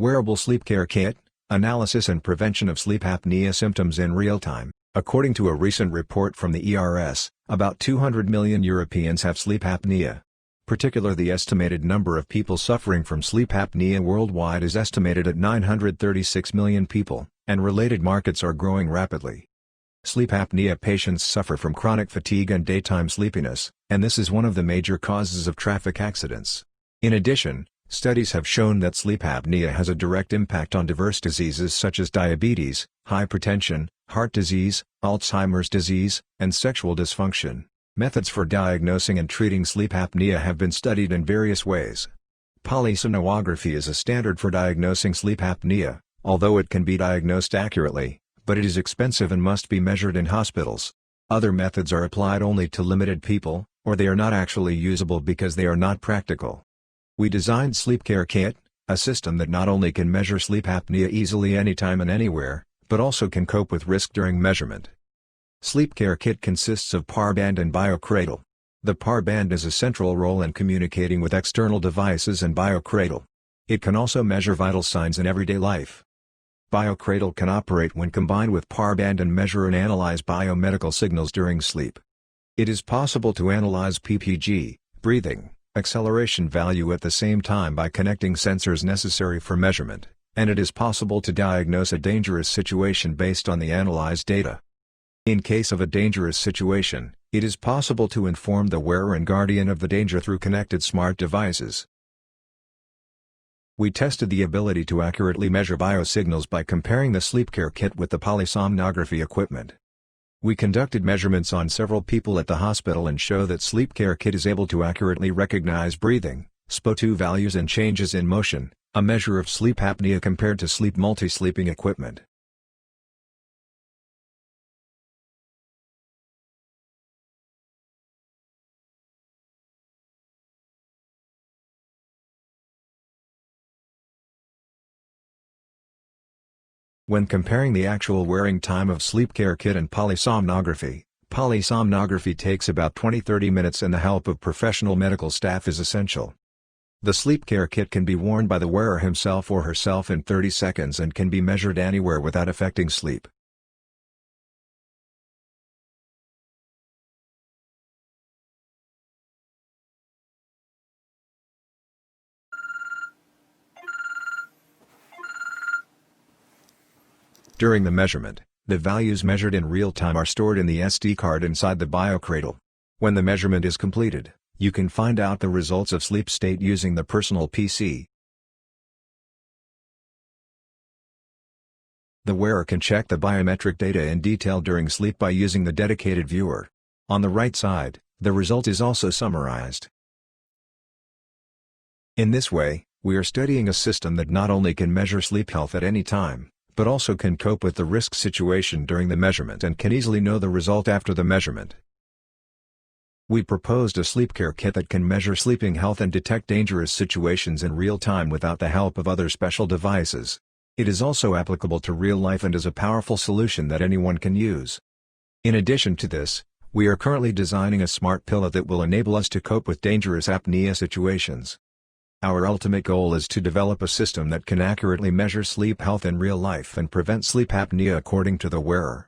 Wearable Sleepcare Kit, Analysis and Prevention of Sleep Apnea Symptoms in Real Time. According to a recent report from the ERS, about 200 million Europeans have sleep apnea. Particularly the estimated number of people suffering from sleep apnea worldwide is estimated at 936 million people, and related markets are growing rapidly. Sleep apnea patients suffer from chronic fatigue and daytime sleepiness, and this is one of the major causes of traffic accidents. In addition, studies have shown that sleep apnea has a direct impact on diverse diseases such as diabetes, hypertension, heart disease, Alzheimer's disease, and sexual dysfunction. Methods for diagnosing and treating sleep apnea have been studied in various ways. Polysomnography is a standard for diagnosing sleep apnea, although it can be diagnosed accurately, but it is expensive and must be measured in hospitals. Other methods are applied only to limited people, or they are not actually usable because they are not practical. We designed Sleepcare Kit, a system that not only can measure sleep apnea easily anytime and anywhere, but also can cope with risk during measurement. Sleepcare Kit consists of PAR band and BioCradle. The PAR band has a central role in communicating with external devices and BioCradle. It can also measure vital signs in everyday life. BioCradle can operate when combined with PAR band and measure and analyze biomedical signals during sleep. It is possible to analyze PPG, breathing, acceleration value at the same time by connecting sensors necessary for measurement, and it is possible to diagnose a dangerous situation based on the analyzed data. In case of a dangerous situation, it is possible to inform the wearer and guardian of the danger through connected smart devices. We tested the ability to accurately measure biosignals by comparing the Sleepcare Kit with the polysomnography equipment. We conducted measurements on several people at the hospital and show that Sleepcare Kit is able to accurately recognize breathing, SpO2 values and changes in motion, a measure of sleep apnea compared to sleep multi-sleeping equipment. When comparing the actual wearing time of Sleepcare Kit and polysomnography takes about 20-30 minutes and the help of professional medical staff is essential. The Sleepcare Kit can be worn by the wearer himself or herself in 30 seconds and can be measured anywhere without affecting sleep. During the measurement, the values measured in real time are stored in the SD card inside the BioCradle. When the measurement is completed, you can find out the results of sleep state using the personal PC. The wearer can check the biometric data in detail during sleep by using the dedicated viewer. On the right side, the result is also summarized. In this way, we are studying a system that not only can measure sleep health at any time, but also can cope with the risk situation during the measurement and can easily know the result after the measurement. We proposed a Sleepcare Kit that can measure sleeping health and detect dangerous situations in real time without the help of other special devices. It is also applicable to real life and is a powerful solution that anyone can use. In addition to this, we are currently designing a smart pillow that will enable us to cope with dangerous apnea situations. Our ultimate goal is to develop a system that can accurately measure sleep health in real life and prevent sleep apnea according to the wearer.